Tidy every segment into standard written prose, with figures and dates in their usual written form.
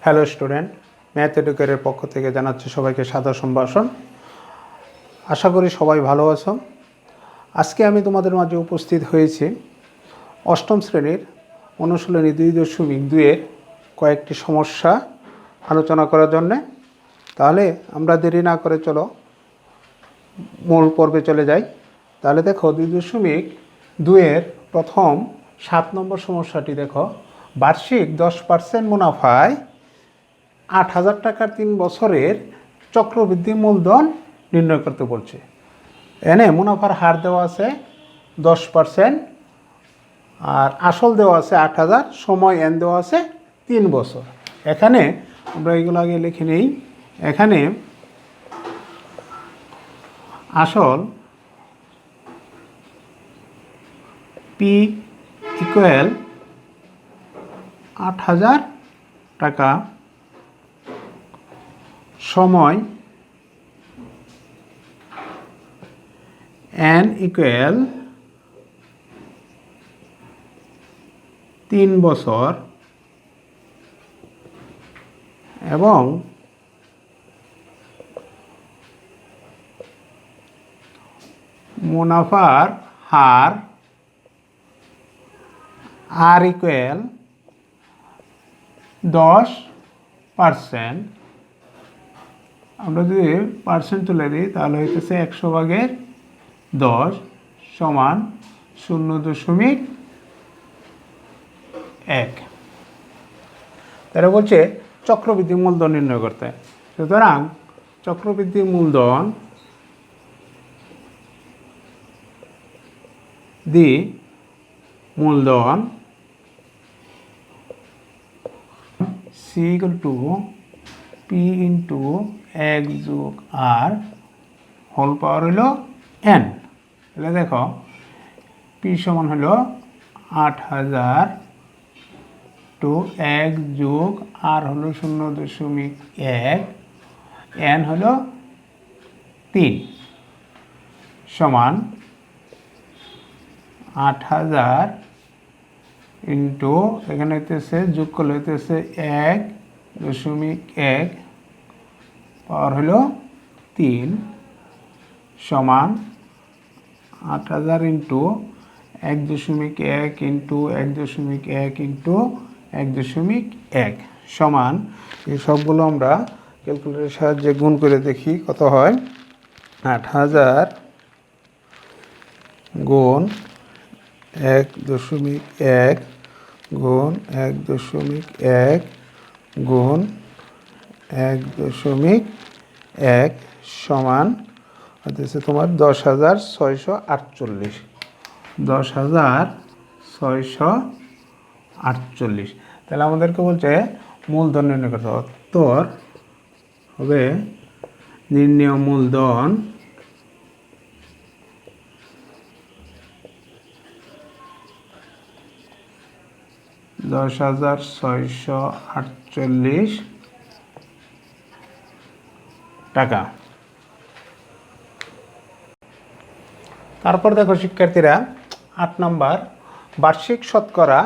Hello student, math এডুকেটের পক্ষ থেকে জানাচ্ছি সবাইকে সাদর সম্ভাষণ। আশা করি সবাই ভালো আছো। আজকে আমি তোমাদের মাঝে উপস্থিত হয়েছি অষ্টম শ্রেণীর অনুশীলনী 2.2-এর কয়েকটি সমস্যা আলোচনা করার জন্যে। তাহলে আমরা দেরি না করে চলো মূল পর্বে চলে যাই। তাহলে দেখো 2.2-এর প্রথম 7 নম্বর সমস্যাটি দেখো, বার্ষিক 10% মুনাফায় 8,000 টাকার 3 বছরের চক্রবৃদ্ধি মূলধন নির্ণয় করতে বলছে। এনে মুনাফার হার দেওয়া আছে 10%, আর আসল দেওয়া আছে 8,000, সময় এন দেওয়া আছে 3 বছর। এখানে আমরা এগুলো আগে লিখে নিই। এখানে আসল পি ইকুয়াল 8,000 টাকা, সময় এন ইকুয়াল 3 বছর এবং মুনাফার হার আর ইকুয়াল 10%। আমরা যদি পার্সেন্ট তুলে দিই তাহলে হইতেছে 100/10 সমান 0.1। তারা বলছে চক্রবৃদ্ধি মূলধন নির্ণয় করতে। সুতরাং চক্রবৃদ্ধি মূলধন মূলধন C equal to P into 1+r whole power হলো এন। তাহলে দেখো পি সমান হলো 8,000 টু 1+r হলো 0.1, এন হলো 3 সমান 8,000 ইন্টু এখানে হইতেছে যোগ করলে হইতেছে 1.1 পাওয়ার হলো 3 সমান 8,000 ইন্টু 1.1 ইন্টু 1.1 ইন্টু 1.1 সমান, এই সবগুলো আমরা ক্যালকুলেটরের সাহায্যে গুণ করে দেখি কত হয়। 8,000 গুণ 1.1 গুণ 1.1 গুণ 1.1 সমান হচ্ছে তোমার 10,648। 10,648। তাহলে আমাদেরকে বলছে মূলধন নির্ণয় করতে হবে। উত্তর হবে নির্ণেয় মূলধন 10,648 টাকা। তারপর দেখো শিক্ষার্থীরা 8 নম্বর, বার্ষিক শতকরা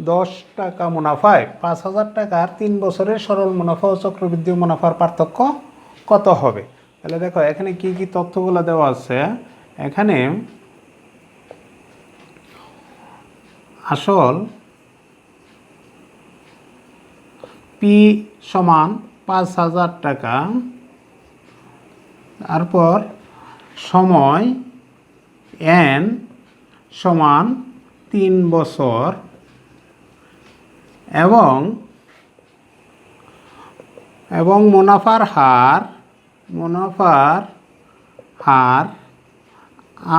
10 টাকা মুনাফায় 5,000 টাকার 3 বছরের সরল মুনাফা ও চক্রবৃদ্ধি মুনাফার পার্থক্য কত হবে? তাহলে দেখো এখানে কি কি তথ্যগুলো দেওয়া আছে। এখানে আসল পি সমান 5,000 টাকা, তারপর সময় এন সমান 3 বছর এবং মুনাফার হার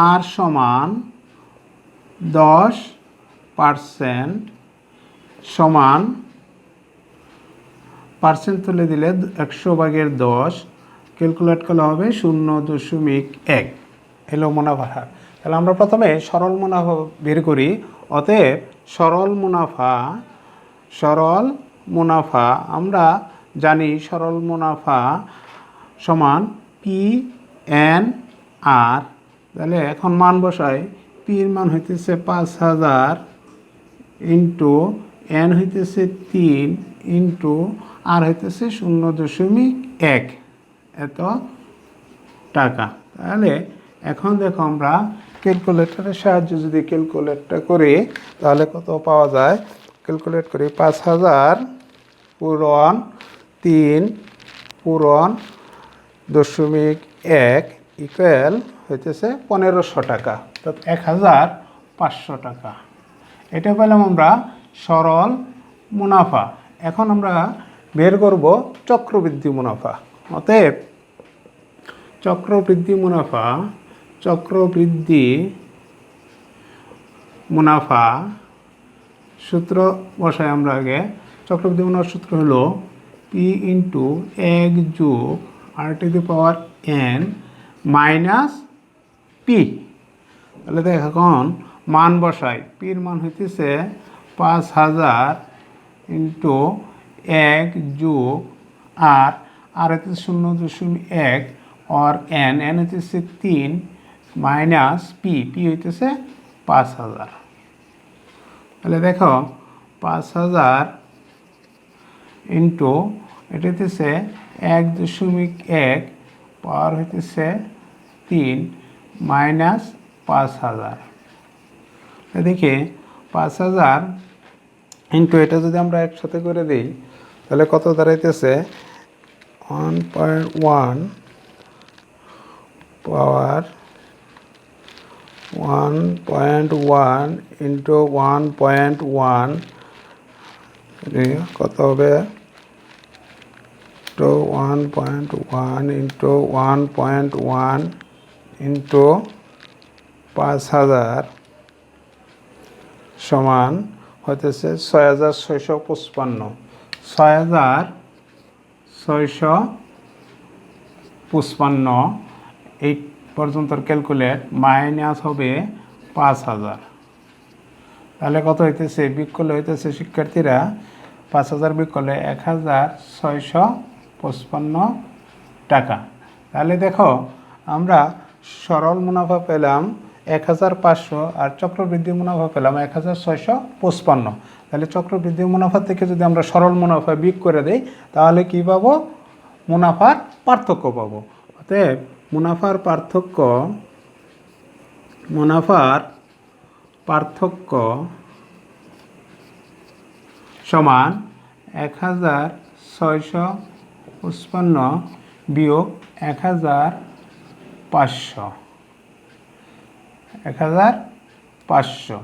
আর সমান 10% সমান, পার্সেন্ট তুলে দিলে 100/10 ক্যালকুলেট করা হবে 0.1 এলো মুনাফার হার। তাহলে আমরা প্রথমে সরল মুনাফা বের করি। অতএব সরল মুনাফা আমরা জানি সরল মুনাফা সমান পি এন আর। তাহলে এখন মান বসাই। পির মান হইতেছে 5,000 ইন্টু এন হইতেছে 3 ইন্টু আর হইতেছে 0.1 এত টাকা। তাহলে এখন দেখো আমরা ক্যালকুলেটরের সাহায্যে যদি ক্যালকুলেটটা করি তাহলে কত পাওয়া যায়। ক্যালকুলেট করি 5000 পূরণ 3 পূরণ 0.1 ইকুয়াল হইতেছে 1500 টাকা, অর্থাৎ 1500 টাকা। এটা পেলাম আমরা সরল মুনাফা। এখন আমরা বের করব চক্রবৃদ্ধি মুনাফা। অতএব চক্রবৃদ্ধি মুনাফা সূত্র বসাই আমরা আগে। চক্রবৃদ্ধি মুনাফার সূত্র হলো পি ইন্টু 1 যোগ r⁻n মাইনাস পি। তাহলে দেখ এখন মান বসাই। পির মান হইতেছে 5000 ইন্টু 1 যোগ আর হইতেছে 0.1 और n হইতেছে 3 মাইনাস পি হইতেছে 5000। তাহলে দেখো 5000 ইন্টু এটা হইতেছে 1.1 পাওয়ার হইতেছে 3 মাইনাস 5000। দেখি 5000 ইন্টু এটা যদি আমরা একসাথে করে দিই তাহলে কত দাঁড়াইতেছে 1.1 পাওয়ার 1.1 ইন্টু 1.1 কত হবে, তো 1.1 ইন্টু 1.1 ইন্টু 5000 সমান হইতেছে 6655। 6655 এই পর্যন্ত ক্যালকুলেট মাইনাস হবে 5000। তাহলে কত হইতেছে বিয়োগ করলে হইতেছে শিক্ষার্থীরা 5000 বিয়োগ করলে 1655 টাকা। তাহলে দেখো আমরা সরল মুনাফা পেলাম 1500 আর চক্রবৃদ্ধি মুনাফা পেলাম 1655। তাহলে চক্রবৃদ্ধি মুনাফা থেকে যদি আমরা সরল মুনাফা বিয়োগ করে দেই তাহলে কি পাবো, মুনাফার পার্থক্য পাবো। অতএব মুনাফার পার্থক্য সমান 1655 বিয়োগ 1500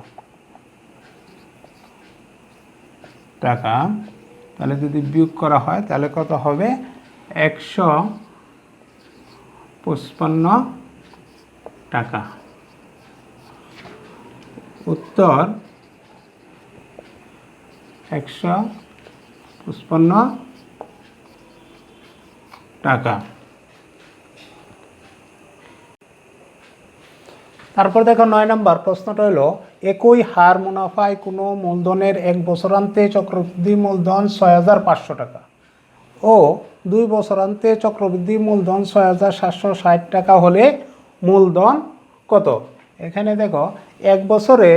টাকা। তাহলে যদি বিয়োগ করা হয় তাহলে কত হবে 155 টাকা। উত্তর 155 টাকা। তারপর দেখো 9 নম্বর প্রশ্নটা হলো একই হার মুনাফায় কোনো মূলধনের 1 বছরান্তে চক্রবৃদ্ধি মূলধন 6500 টাকা ও 2 বছরান্তে চক্রবৃদ্ধি মূলধন 6760 টাকা হলে মূলধন কত। এখানে দেখো 1 বছরে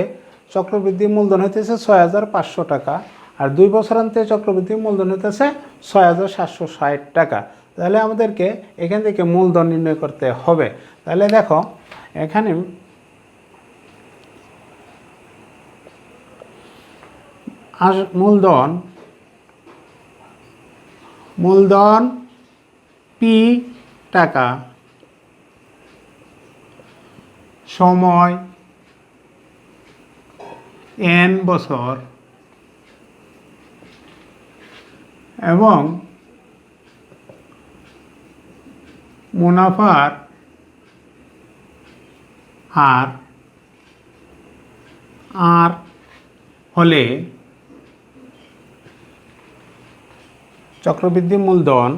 চক্রবৃদ্ধি মূলধন হইতেছে 6500 টাকা আর 2 বছরান্তে চক্রবৃদ্ধি মূলধন হইতেছে 6760 টাকা। তাহলে আমাদেরকে এখান থেকে মূলধন নির্ণয় করতে হবে। তাহলে দেখো এখানে মূলধন পি টাকা, সময় n বছর এবং মুনাফার হার আর হলে চক্রবৃদ্ধি মূলধন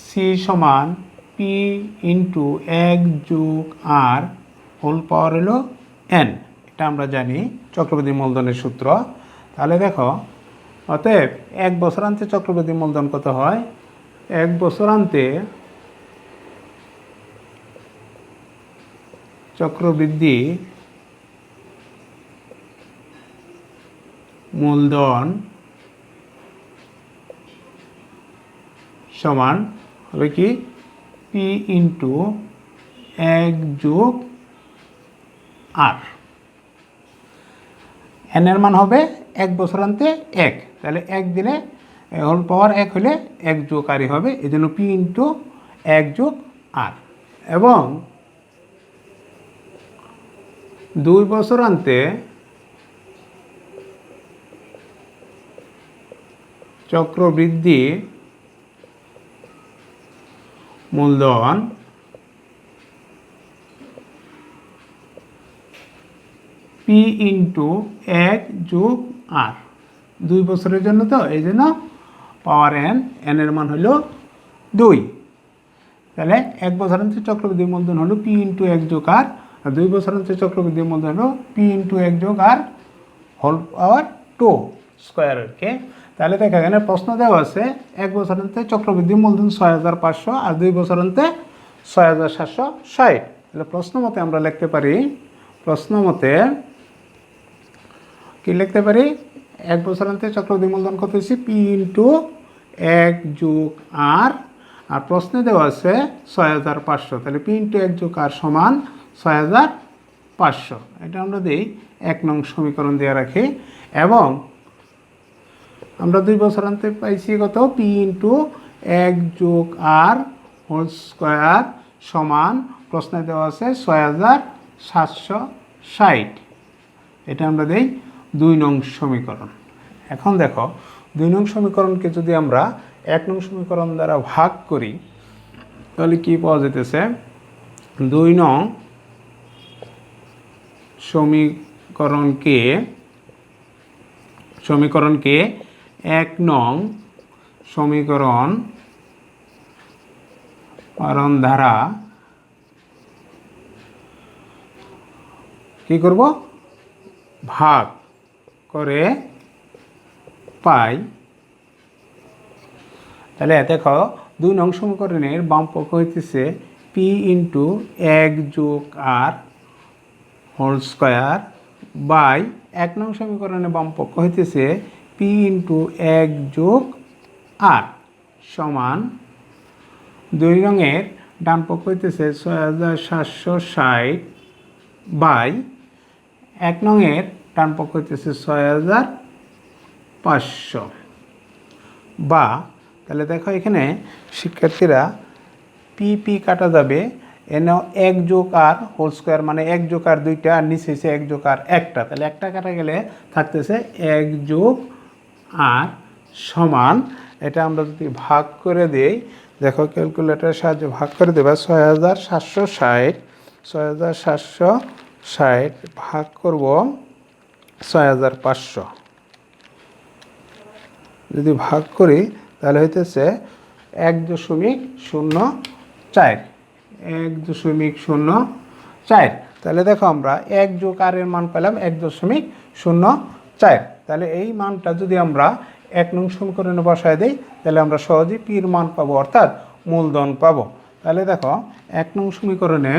সি সমান পি ইন্টু 1 যোগ আর হোল পাওয়ার হলো n। এটা আমরা জানি চক্রবৃদ্ধি মূলধনের সূত্র। তাহলে দেখো অতএব 1 বছরান্তে চক্রবৃদ্ধি মূলধন কত হয়, 1 বছরান্তে চক্রবৃদ্ধি মূলধন সমান হবে কি পি ইন্টু 1+r। এন এর মান হবে 1 বছরান্তে 1, তাহলে 1 দিলে হোল পাওয়ার 1 হলে 1+r হবে, এই জন্য পি ইন্টু 1+r। এবং 2 বছরান্তে চক্রবৃদ্ধি মূলধন পি ইন্টু 1+r, 2 বছরের জন্য, তো এই জন্য পাওয়ার এন, এন এর মান হলো 2। তাহলে 1 বছরান্তে চক্রবৃদ্ধি মূলধন হলো পি ইন্টু 1+r, আর 2 বছরান্তে চক্রবৃদ্ধি মূলধন হলো পি ইন্টু 1+r হোল পাওয়ার 2 স্কোয়ারকে। তাহলে দেখা এখানে প্রশ্ন দেওয়া আছে 1 বছরান্তে চক্রবৃদ্ধি মূলধন 6500 আর 2 বছরান্তে 6760। তাহলে প্রশ্ন মতে আমরা লিখতে পারি, প্রশ্ন মতে কি লিখতে পারি, 1 বছরান্তে চক্রবৃদ্ধি মূলধন কত হয়েছে পি ইন্টু 1+r, আর প্রশ্নে দেওয়া আছে 6500, তাহলে পি ইন্টু 1+r সমান 6500। এটা আমরা দিই 1 নং সমীকরণ দিয়ে রাখি। এবং আমরা 2 বছরান্তে পাইছি কত, P into 1+r whole square সমান প্রশ্নে দেওয়া আছে 6760। এটা আমরা দিই 2 নং সমীকরণ। এখন দেখো 2 নং সমীকরণকে যদি আমরা 1 নং সমীকরণ দ্বারা ভাগ করি তাহলে কি পাওয়া যেতেছে, 2 নং সমীকরণকে 1 নং সমীকরণ দ্বারা কি করব, ভাগ করে পাই। তাহলে দেখো 2 নং সমীকরণের বাম পক্ষ হইতেছে P into 1+r whole square by 1 নং সমীকরণের বাম পক্ষ হইতেছে পি ইন্টু 1+r সমান 2 রঙের ডান পক্ষ হইতেছে 6760 বাই 1 নংয়ের ডান পক্ষ হইতেছে 6500। বা তাহলে দেখো এখানে শিক্ষার্থীরা পি কাটা যাবে, এনে 1+r হোল স্কোয়ার মানে 1+r 2টা আর নিচে হচ্ছে 1+r 1টা, তাহলে একটা কাটা গেলে থাকতেছে 1+r সমান, এটা আমরা যদি ভাগ করে দেই, দেখো ক্যালকুলেটরের সাহায্যে ভাগ করে দেবা 6760 ভাগ করব 6500, যদি ভাগ করি তাহলে হইতেছে 1.04, 1.04। তাহলে দেখো আমরা 1+r এর মান পেলাম 1.04। তাহলে এই মানটা যদি আমরা 1 নং সমীকরণে বসায় দেই তাহলে আমরা সহজেই পির মান পাবো, অর্থাৎ মূলধন পাবো। তাহলে দেখো 1 নং সমীকরণে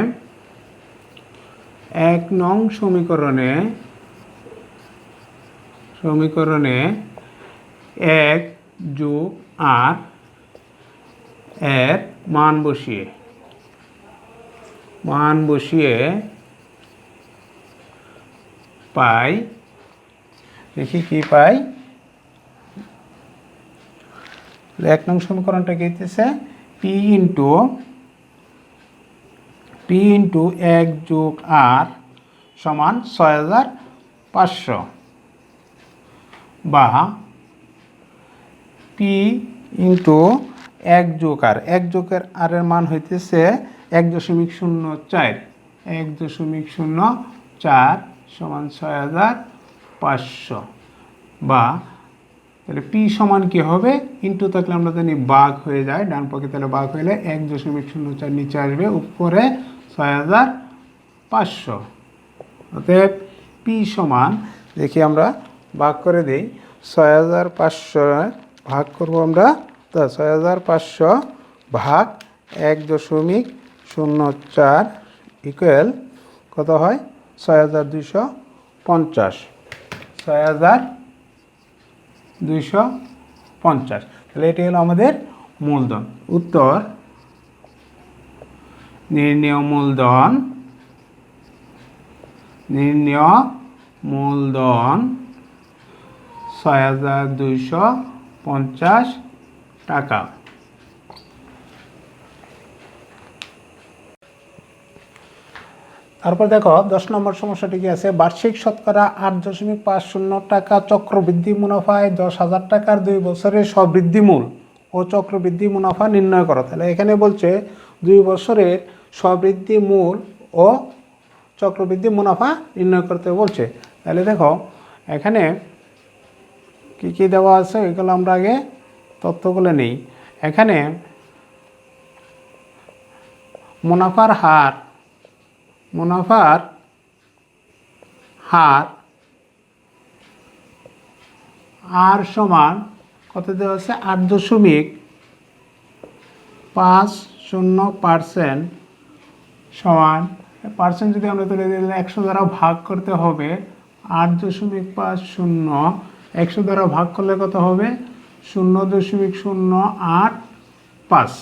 1+r এর মান বসিয়ে পাই, দেখি কি পাই। 1 নং সমীকরণটা কি হইতেছে পি ইন্টু 1+r সমান 6500 বা পি ইন্টু 1+r, 1+r এর মান হইতেছে 1.04, 1.04 সমান 6500 বা তাহলে পি সমান কি হবে, ইন্টু থাকলে আমরা জানি ভাগ হয়ে যায়, ডান পক্ষে তাহলে ভাগ হলে 1.04 নিচে আসবে, উপরে 6500। অতএব পি সমান, দেখি আমরা ভাগ করে দিই, 6500 ভাগ করব আমরা, তো 6500 ভাগ 1.04 ইকুয়াল কত হয় 6,250, 6,250। তাহলে এটি হলো আমাদের মূলধন। উত্তর নির্ণেয় মূলধন 6,250 টাকা। তারপর দেখো 10 নম্বর সমস্যাটি কি আছে, বার্ষিক শতকরা 8.50 টাকা চক্রবৃদ্ধি মুনাফায় 10,000 টাকার 2 বছরের স্ববৃদ্ধি মূল ও চক্রবৃদ্ধি মুনাফা নির্ণয় করো। তাহলে এখানে বলছে 2 বছরের স্ববৃদ্ধি মূল ও চক্রবৃদ্ধি মুনাফা নির্ণয় করতে বলছে। তাহলে দেখো এখানে কি কি দেওয়া আছে এগুলো আমরা আগে তথ্যগুলো নেই। এখানে মুনাফার হার আর সমান কত দেওয়া আছে 8.50% সমান পার্সেন্ট যদি আমরা তুলে দিই 100 দ্বারা ভাগ করতে হবে। 8.50 100 দ্বারা ভাগ করলে কত হবে 0.085।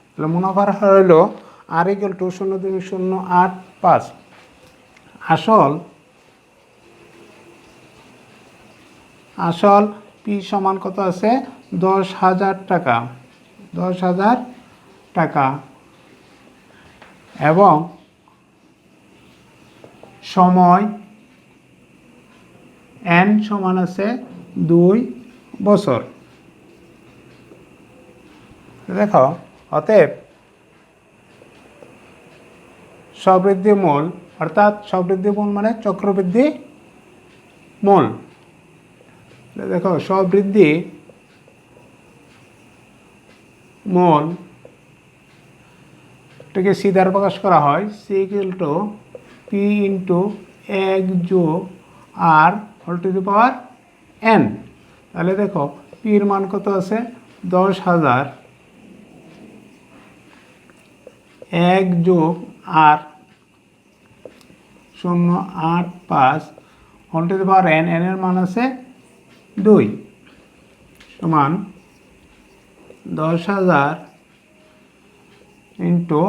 তাহলে মুনাফার হার হইল আর ইকুয়াল টু 0.085। আসল পি সমান কত আছে 10,000 টাকা, 10,000 টাকা এবং সময় এন সমান আছে 2 বছর। দেখো অতএব স্ববৃদ্ধি মূল অর্থাৎ স্ববৃদ্ধি মূল মানে চক্রবৃদ্ধি মূল। দেখো স্ববৃদ্ধি মূল এটাকে সি দ্বারা প্রকাশ করা হয়, C equal to P into 1 যোগ R whole to the power N. তাহলে দেখো পির মান কত আছে 10,000, 1 যোগ R 0.85 whole to the power N, N এর মান আছে 2 সমান 10,000 ইন্টু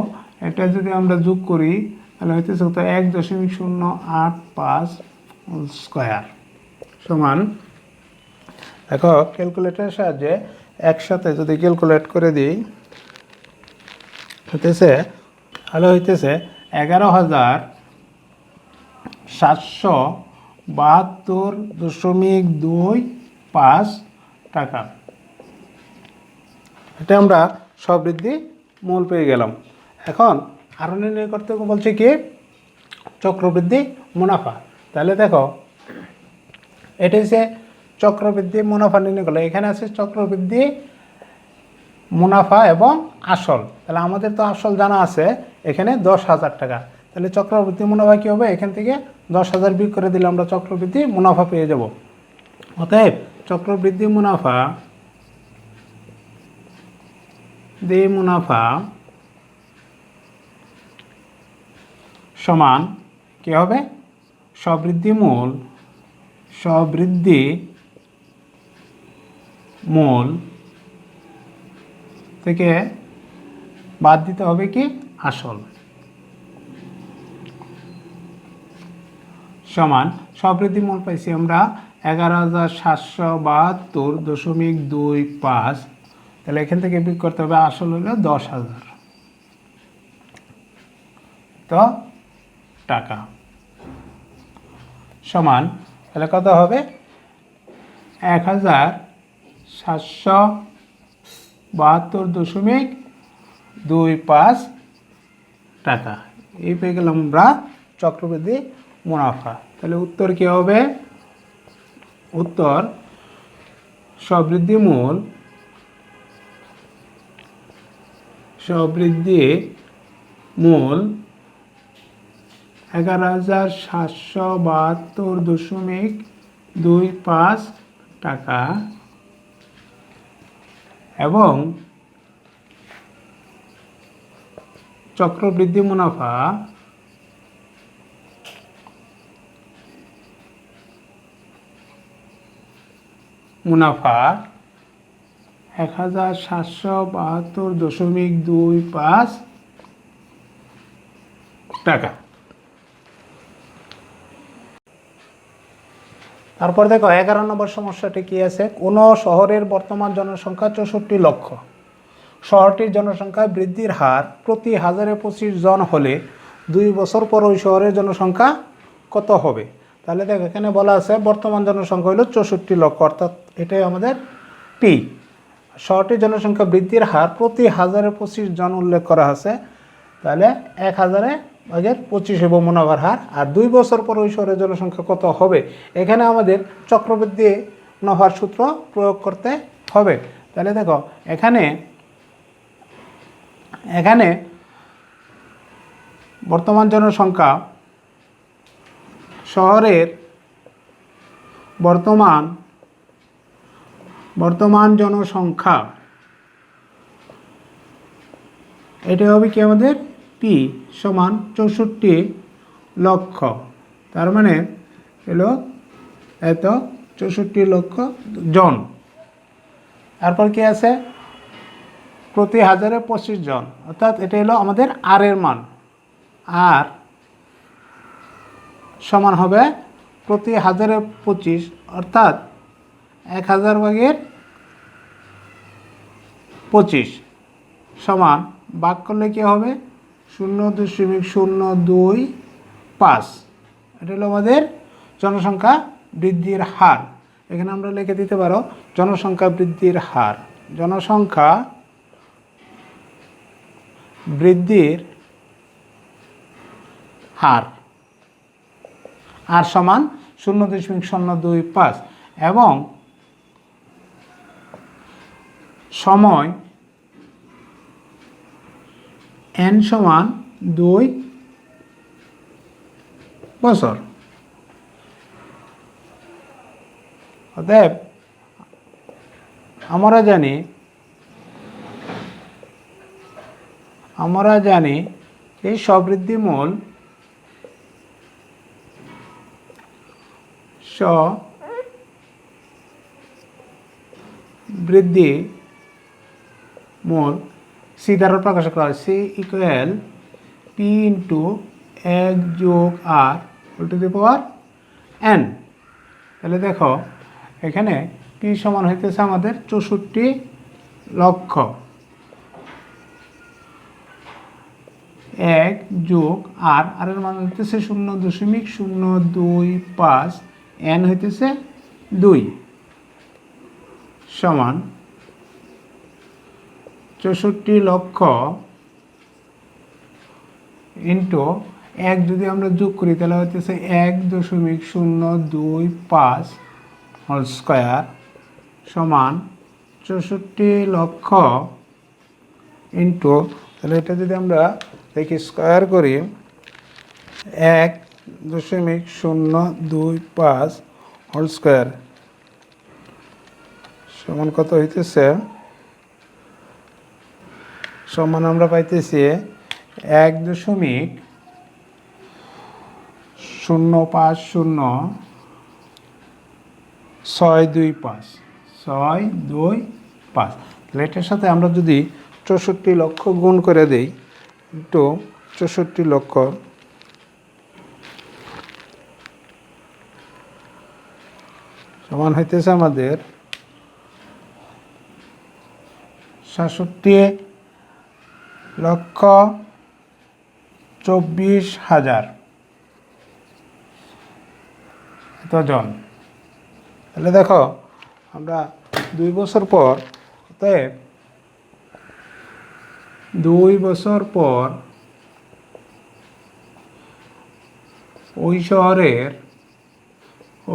এটা যদি আমরা যোগ করি তাহলে হইতেছে কত 1.085 স্কয়ার সমান। দেখো ক্যালকুলেটরের সাহায্যে একসাথে যদি ক্যালকুলেট করে দিই হইতেছে তাহলে হইতেছে 11,772.25 টাকা। এটা আমরা স্ববৃদ্ধি মূল পেয়ে গেলাম। এখন আরো নির্ণয় করতে বলছে কি চক্রবৃদ্ধি মুনাফা। তাহলে দেখো এটা হচ্ছে চক্রবৃদ্ধি মুনাফা নির্ণয় করলে এখানে আছে চক্রবৃদ্ধি মুনাফা এবং আসল। তাহলে আমাদের তো আসল জানা আছে এখানে 10,000 টাকা। তাহলে চক্রবৃদ্ধি মুনাফা কী হবে, এখান থেকে 10,000 বিয়োগ করে দিলে আমরা চক্রবৃদ্ধি মুনাফা পেয়ে যাব। অতএব চক্রবৃদ্ধি মুনাফা সমান কি হবে স্ববৃদ্ধি মূল থেকে বাদ দিতে হবে কি আসল সমান স্ববৃদ্ধি মূল পাইছি আমরা 11,772.25। তাহলে এখান থেকে বিয়োগ করতে হবে আসল হলো 10,000 তো টাকা সমান। তাহলে কত হবে 1,772.25 টাকা। এই পেয়ে গেলাম আমরা চক্রবৃদ্ধি মুনাফা। তাহলে উত্তর কি হবে, উত্তর স্ববৃদ্ধি মূল 11,772.25 টাকা এবং চক্রবৃদ্ধি মুনাফা মুনাফা 1772.25 টাকা। তারপর দেখো 11 নম্বর সমস্যাটি কি আছে, কোন শহরের বর্তমান জনসংখ্যা 64 লক্ষ, শহরটির জনসংখ্যা বৃদ্ধির হার প্রতি 1025 জন হলে 2 বছর পর ওই শহরের জনসংখ্যা কত হবে। তাহলে দেখো এখানে বলা আছে বর্তমান জনসংখ্যা হলো 64 লক্ষ, অর্থাৎ এটাই আমাদের পি। শহরটির জনসংখ্যা বৃদ্ধির হার প্রতি 1025 জন উল্লেখ করা আছে, তাহলে 1000/25 হবে মুনাফার হার। আর 2 বছর পর ওই শহরের জনসংখ্যা কত হবে, এখানে আমাদের চক্রবৃদ্ধি মুনাফার সূত্র প্রয়োগ করতে হবে। তাহলে দেখো এখানে বর্তমান জনসংখ্যা, শহরের বর্তমান জনসংখ্যা, এটা হবে কি আমাদের পি সমান 64 লক্ষ। তার মানে হলো এত 64 লক্ষ জন। তারপর কি আছে, প্রতি 1025 জন, অর্থাৎ এটা হলো আমাদের আর এর মান। আর সমান হবে প্রতি 1025, অর্থাৎ 1000/25 সমান ভাগ করলে কি হবে 0.025। এটা হলো আমাদের জনসংখ্যা বৃদ্ধির হার। এখানে আমরা লিখে দিতে পারো জনসংখ্যা বৃদ্ধির হার, জনসংখ্যা বৃদ্ধির হার, আর সমান 0.025 এবং সময় n সমান 2 বছর। অতএব আমরা জানি এই সবৃদ্ধিমূল সি দ্বারা প্রকাশ করা হয়, সি ইকুয়াল পি ইন্টু 1 যোগ R whole to the power N. তাহলে দেখো এখানে পি সমান হইতেছে আমাদের 64 লক্ষ, 1 যোগ আর এর মান হইতেছে 0.025, এন হইতেছে 2 সমান 64 লক্ষ ইন্টু 1 যদি আমরা যোগ করি তাহলে হইতেছে 1.025 হোল স্কয়ার সমান 64 লক্ষ ইন্টু, তাহলে এটা যদি আমরা দেখি স্কয়ার করি 1.025 হোল স্কয়ার সমান কত হইতেছে, সমান আমরা পাইতেছি 1.0502625। তাহলে এটার সাথে আমরা যদি 64 লক্ষ গুণ করে দেই, তো 64 লক্ষ সমান হইতেছে আমাদের 67,24,000 জন। তাহলে দেখো আমরা 2 বছর পর, অতএব 2 বছর পর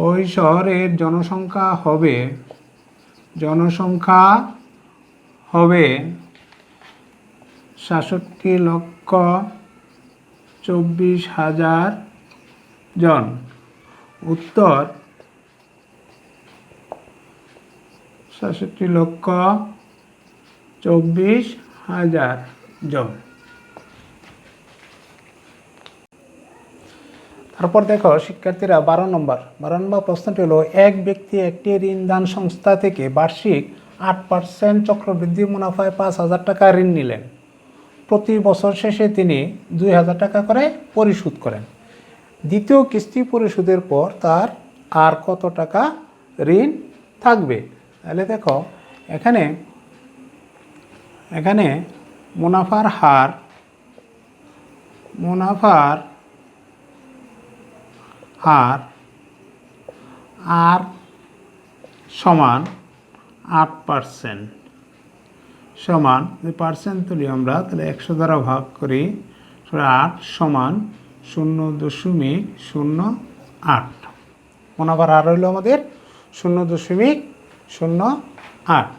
ওই শহরের জনসংখ্যা হবে 67,24,000 জন। উত্তর 67,24,000 জন। তারপর দেখো শিক্ষার্থীরা 12 নম্বর প্রশ্নটি হলো, এক ব্যক্তি একটি ঋণদান সংস্থা থেকে বার্ষিক 8% চক্রবৃদ্ধি মুনাফায় 5,000 টাকা ঋণ নিলেন। প্রতি বছর শেষে তিনি 2,000 টাকা করে পরিশোধ করেন। দ্বিতীয় কিস্তি পরিশোধের পর তার আর কত টাকা ঋণ থাকবে? তাহলে দেখো এখানে মুনাফার হার আর সমান 8%, সমান যদি পার্সেন্ট তুলি আমরা, তাহলে 100 দ্বারা ভাগ করি, 8 সমান 0.08। মুনাফার হার হইল আমাদের 0.08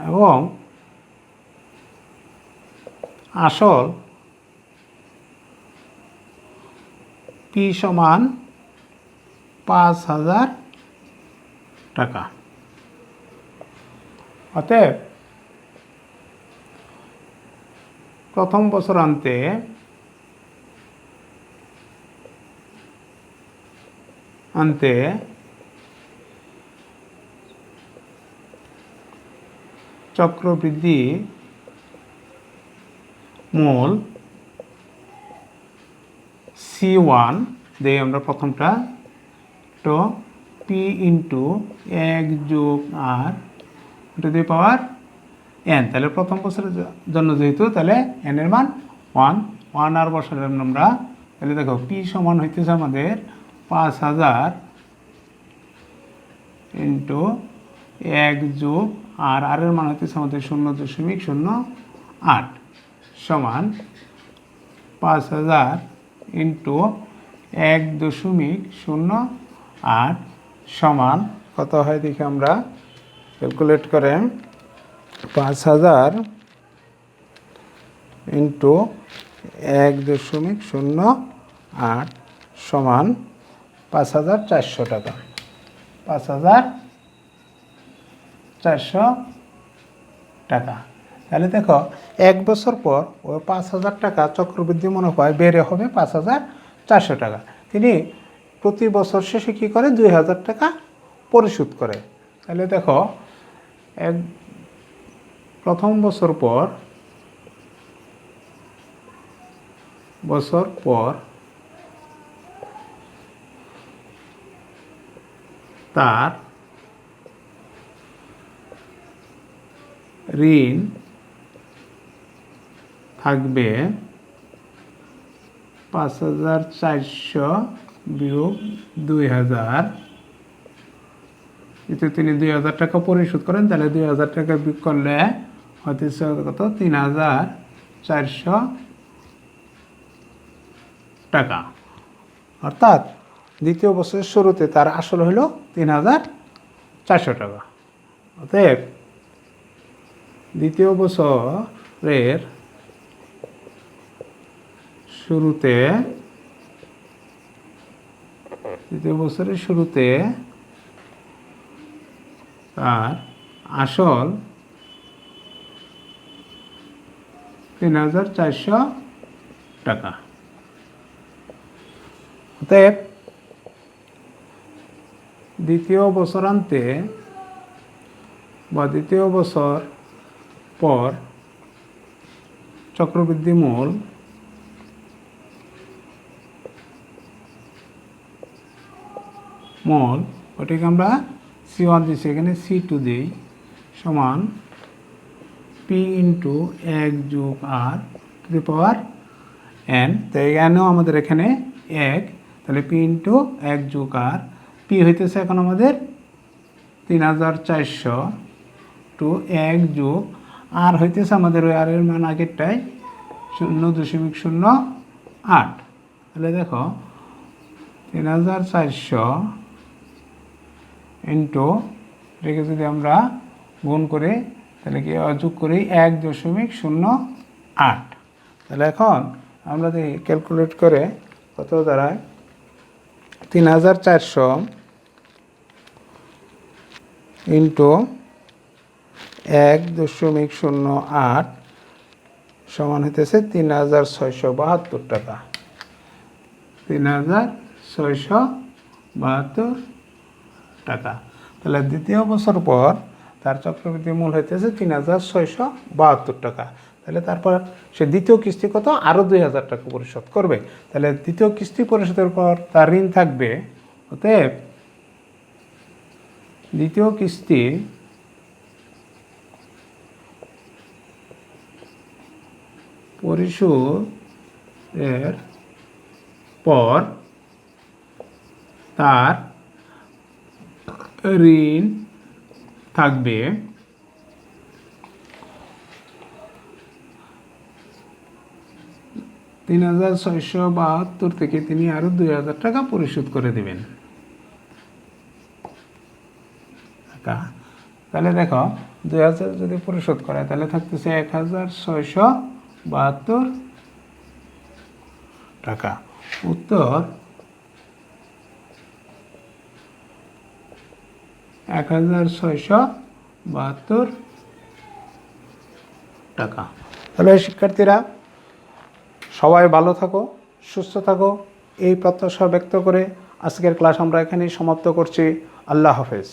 এবং আসল পি সমান 5,000 টাকা। অতএব প্রথম বছর আনতে চক্রবৃদ্ধি মূল C1 দিয়ে আমরা প্রথমটা, তো P ইন্টু 1 যোগ R two the power N। তাহলে প্রথম বছরের জন্য যেহেতু, তাহলে N এর মান 1 আর বসালাম আমরা। তাহলে দেখো P সমান হইতেছে আমাদের 5,000 ইন্টু 1 যোগ আর এর মান হইতেছে আমাদের 0.08 সমান 5,000 ইন্টু 1.08 সমান কত হয় দেখি আমরা ক্যালকুলেট করে। 5,000 ইন্টু 1.08 সমান 5,400 টাকা। 5,400 টাকা। তাহলে দেখো 1 বছর পর ওই 5,000 টাকা চক্রবৃদ্ধি মুনাফায় বেড়ে হবে 5,400 টাকা। তিনি প্রতি বছর শেষে কী করে? 2,000 টাকা পরিশোধ করে। তাহলে দেখো প্রথম বছর পর তার ঋণ থাকবে 5,400 বিয়োগ 2,000। যেহেতু তিনি 2,000 টাকা পরিশোধ করেন, তাহলে 2,000 টাকা বিয়োগ করলে হতেছে কত? 3,400 টাকা। অর্থাৎ দ্বিতীয় বছরের শুরুতে তার আসল হইল 3,400 টাকা। অতএব দ্বিতীয় বছরের শুরুতে তার আসল 3,400 টাকা। অতএব দ্বিতীয় বছরান্তে বা দ্বিতীয় বছর পর চক্রবৃদ্ধি মূল ওটাকে আমরা C1 দিচ্ছি, এখানে C2 দিই, সমান P ইন্টু 1 যোগ R two the power N। তো এখানেও আমাদের এখানে 1, তাহলে P ইন্টু 1 যোগ R। P হইতেছে এখন আমাদের 3,400 টু 1 যোগ আর হইতেছে আমাদের ওই আর এর মান আগেরটাই 0.08। তাহলে দেখো 3,400 ইন্টু এটাকে যদি আমরা গুণ করে, তাহলে কি যোগ করি 1.08। তাহলে এখন আমরা দেখি ক্যালকুলেট করে কত দাঁড়ায়। 3,400 ইন্টু 1.08 সমান হইতেছে 3,672 টাকা। 3,672 টাকা। তাহলে দ্বিতীয় বছর পর তার চক্রবৃদ্ধি মূল হইতেছে 3,672 টাকা। তাহলে তারপর সে দ্বিতীয় কিস্তি কত, আরও 2,000 টাকা পরিশোধ করবে। তাহলে দ্বিতীয় কিস্তি পরিশোধের পর তার ঋণ থাকবে, অতএব দ্বিতীয় কিস্তি পরিশোধের পর তার ঋণ থাকবে 3,672 থেকে তিনি আরো 2,000 টাকা পরিশোধ করে দিবেন। তাহলে দেখো 2,000 যদি পরিশোধ করে তাহলে থাকতেছে 1,672 টাকা। উত্তর 1,672 টাকা। তাহলে শিক্ষার্থীরা সবাই ভালো থাকো, সুস্থ থাকো, এই প্রত্যাশা ব্যক্ত করে আজকের ক্লাস আমরা এখানেই সমাপ্ত করছি। আল্লাহ হাফেজ।